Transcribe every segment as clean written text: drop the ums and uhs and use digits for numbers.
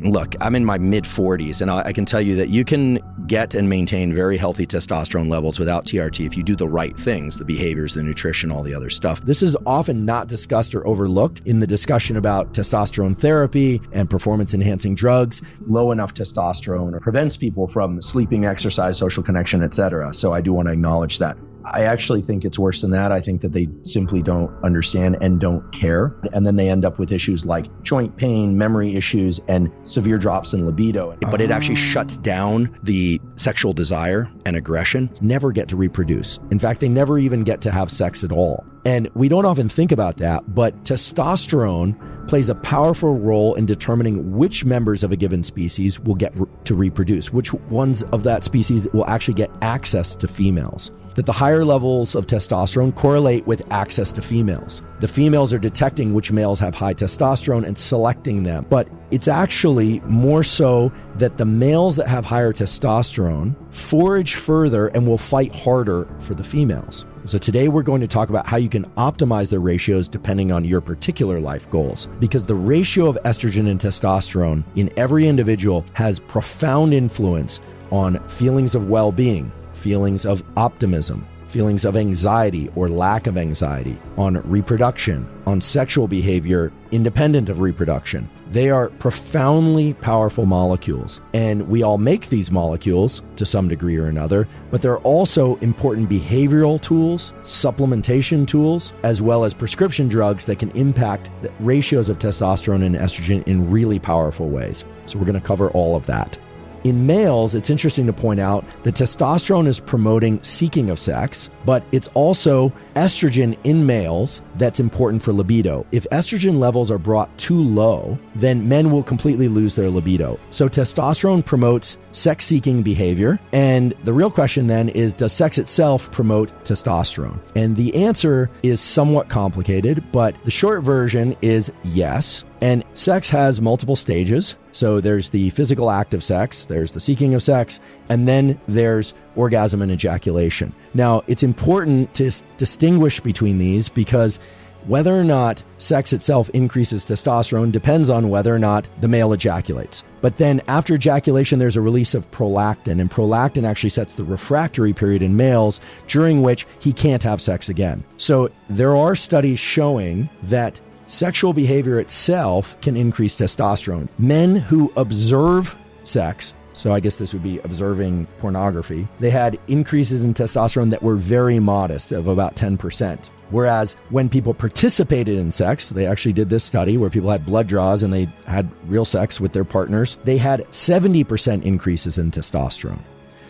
Look, I'm in my mid-40s, and I can tell you that you can get and maintain very healthy testosterone levels without TRT if you do the right things, the behaviors, the nutrition, all the other stuff. This is often not discussed or overlooked in the discussion about testosterone therapy and performance-enhancing drugs. Low enough testosterone prevents people from sleeping, exercise, social connection, etc. So I do want to acknowledge that. I actually think it's worse than that. I think that they simply don't understand and don't care. And then they end up with issues like joint pain, memory issues, and severe drops in libido. But it actually shuts down the sexual desire and aggression. Never get to reproduce. In fact, they never even get to have sex at all. And we don't often think about that, but testosterone plays a powerful role in determining which members of a given species will get to reproduce, which ones of that species will actually get access to females. That the higher levels of testosterone correlate with access to females. The females are detecting which males have high testosterone and selecting them. But it's actually more so that the males that have higher testosterone forage further and will fight harder for the females. So today we're going to talk about how you can optimize the ratios depending on your particular life goals, because the ratio of estrogen and testosterone in every individual has profound influence on feelings of well-being, feelings of optimism, feelings of anxiety or lack of anxiety, on reproduction, on sexual behavior independent of reproduction. They are profoundly powerful molecules, and we all make these molecules to some degree or another, but they're also important behavioral tools, supplementation tools, as well as prescription drugs that can impact the ratios of testosterone and estrogen in really powerful ways. So we're going to cover all of that. In males, it's interesting to point out that testosterone is promoting seeking of sex, but it's also estrogen in males that's important for libido. If estrogen levels are brought too low, then men will completely lose their libido. So testosterone promotes sex-seeking behavior, and the real question then is, does sex itself promote testosterone? And the answer is somewhat complicated, but the short version is yes. And sex has multiple stages. So there's the physical act of sex, there's the seeking of sex, and then there's orgasm and ejaculation. Now, it's important to distinguish between these because whether or not sex itself increases testosterone depends on whether or not the male ejaculates. But then after ejaculation, there's a release of prolactin, and prolactin actually sets the refractory period in males during which he can't have sex again. So there are studies showing that sexual behavior itself can increase testosterone. Men who observe sex, so I guess this would be observing pornography, they had increases in testosterone that were very modest, of about 10%. Whereas when people participated in sex, they actually did this study where people had blood draws and they had real sex with their partners, they had 70% increases in testosterone.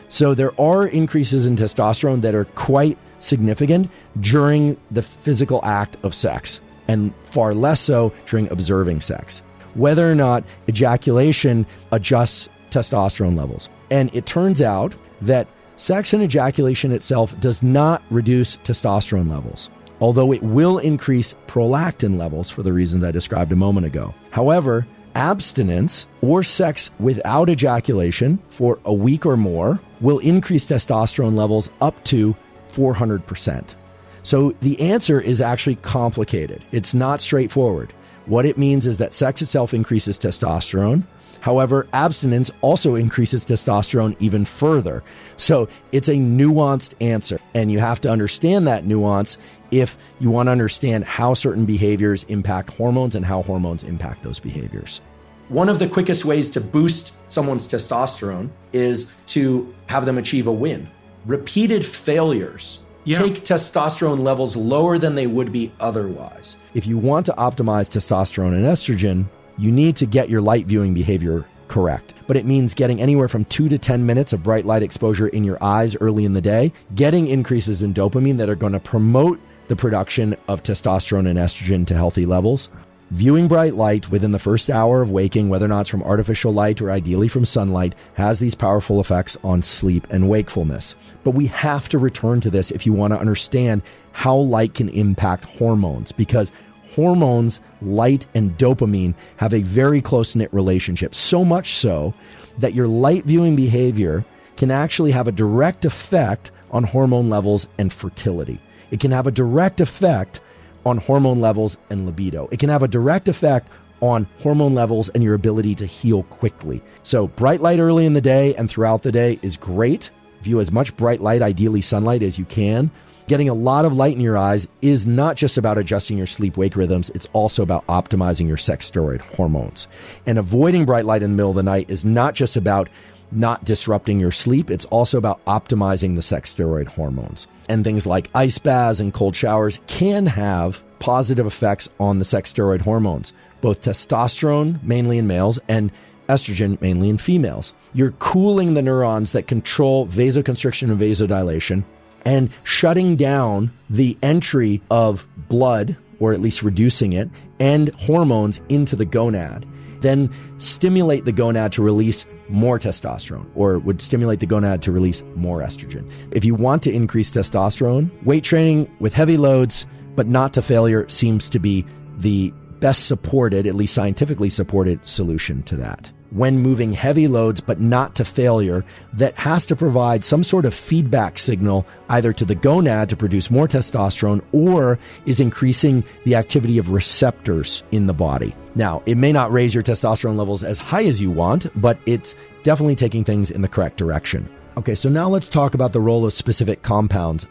So there are increases in testosterone that are quite significant during the physical act of sex, and far less so during observing sex. Whether or not ejaculation adjusts testosterone levels. And it turns out that sex and ejaculation itself does not reduce testosterone levels, although it will increase prolactin levels for the reasons I described a moment ago. However, abstinence or sex without ejaculation for a week or more will increase testosterone levels up to 400%. So the answer is actually complicated. It's not straightforward. What it means is that sex itself increases testosterone. However, abstinence also increases testosterone even further. So it's a nuanced answer, and you have to understand that nuance if you want to understand how certain behaviors impact hormones and how hormones impact those behaviors. One of the quickest ways to boost someone's testosterone is to have them achieve a win. Repeated failures take testosterone levels lower than they would be otherwise. If you want to optimize testosterone and estrogen, you need to get your light viewing behavior correct. But it means getting anywhere from 2 to 10 minutes of bright light exposure in your eyes early in the day, getting increases in dopamine that are going to promote the production of testosterone and estrogen to healthy levels, viewing bright light within the first hour of waking, whether or not it's from artificial light or ideally from sunlight, has these powerful effects on sleep and wakefulness. But we have to return to this if you want to understand how light can impact hormones, because hormones, light and dopamine have a very close-knit relationship, so much so that your light viewing behavior can actually have a direct effect on hormone levels and fertility. It can have a direct effect on hormone levels and libido. It can have a direct effect on hormone levels and your ability to heal quickly. So bright light early in the day and throughout the day is great. View as much bright light, ideally sunlight, as you can. Getting a lot of light in your eyes is not just about adjusting your sleep-wake rhythms. It's also about optimizing your sex steroid hormones. And avoiding bright light in the middle of the night is not just about not disrupting your sleep. It's also about optimizing the sex steroid hormones. And things like ice baths and cold showers can have positive effects on the sex steroid hormones, both testosterone, mainly in males, and estrogen, mainly in females. You're cooling the neurons that control vasoconstriction and vasodilation, and shutting down the entry of blood, or at least reducing it, and hormones into the gonad. Then stimulate the gonad to release more testosterone, or would stimulate the gonad to release more estrogen. If you want to increase testosterone, weight training with heavy loads, but not to failure, seems to be the best supported, at least scientifically supported, solution to that. When moving heavy loads, but not to failure, that has to provide some sort of feedback signal either to the gonad to produce more testosterone, or is increasing the activity of receptors in the body. Now, it may not raise your testosterone levels as high as you want, but it's definitely taking things in the correct direction. Okay, so now let's talk about the role of specific compounds,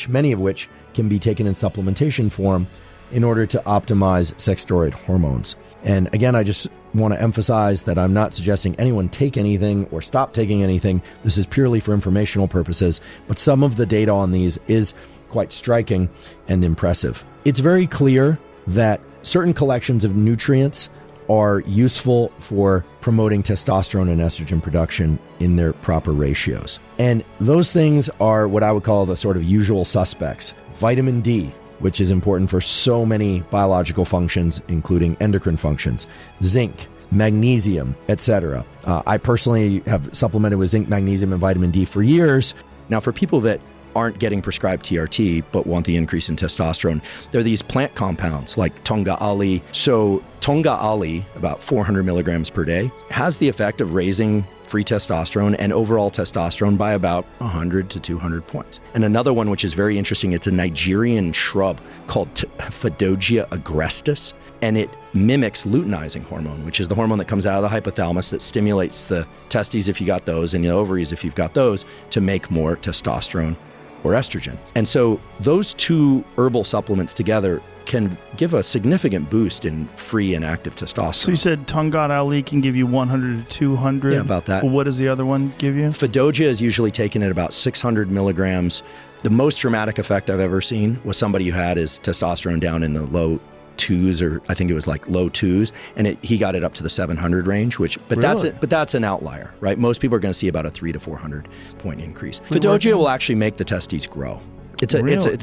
many of which can be taken in supplementation form in order to optimize sex steroid hormones. And again, I just want to emphasize that I'm not suggesting anyone take anything or stop taking anything. This is purely for informational purposes, but some of the data on these is quite striking and impressive. It's very clear that certain collections of nutrients are useful for promoting testosterone and estrogen production in their proper ratios. And those things are what I would call the sort of usual suspects. Vitamin D, which is important for so many biological functions, including endocrine functions, zinc, magnesium, etc. I personally have supplemented with zinc, magnesium, and vitamin D for years. Now, for people that aren't getting prescribed TRT but want the increase in testosterone, there are these plant compounds like tonga ali. So tonga ali, about 400 milligrams per day, has the effect of raising free testosterone and overall testosterone by about 100 to 200 points. And another one, which is very interesting, it's a Nigerian shrub called Phaedogia agrestis, and it mimics luteinizing hormone, which is the hormone that comes out of the hypothalamus that stimulates the testes if you got those, and the ovaries if you've got those, to make more testosterone or estrogen. And so those two herbal supplements together can give a significant boost in free and active testosterone. So you said Tongat Ali can give you 100 to 200? Yeah, about that. What does the other one give you? Phaedogia is usually taken at about 600 milligrams. The most dramatic effect I've ever seen was somebody who had his testosterone down in the low twos, or I think it was like low twos, and he got it up to the 700 range, but Really? that's an outlier, right? Most people are going to see about a 300 to 400 point increase. Phaedogia will actually make the testes grow. It's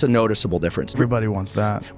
a noticeable difference. Everybody wants that.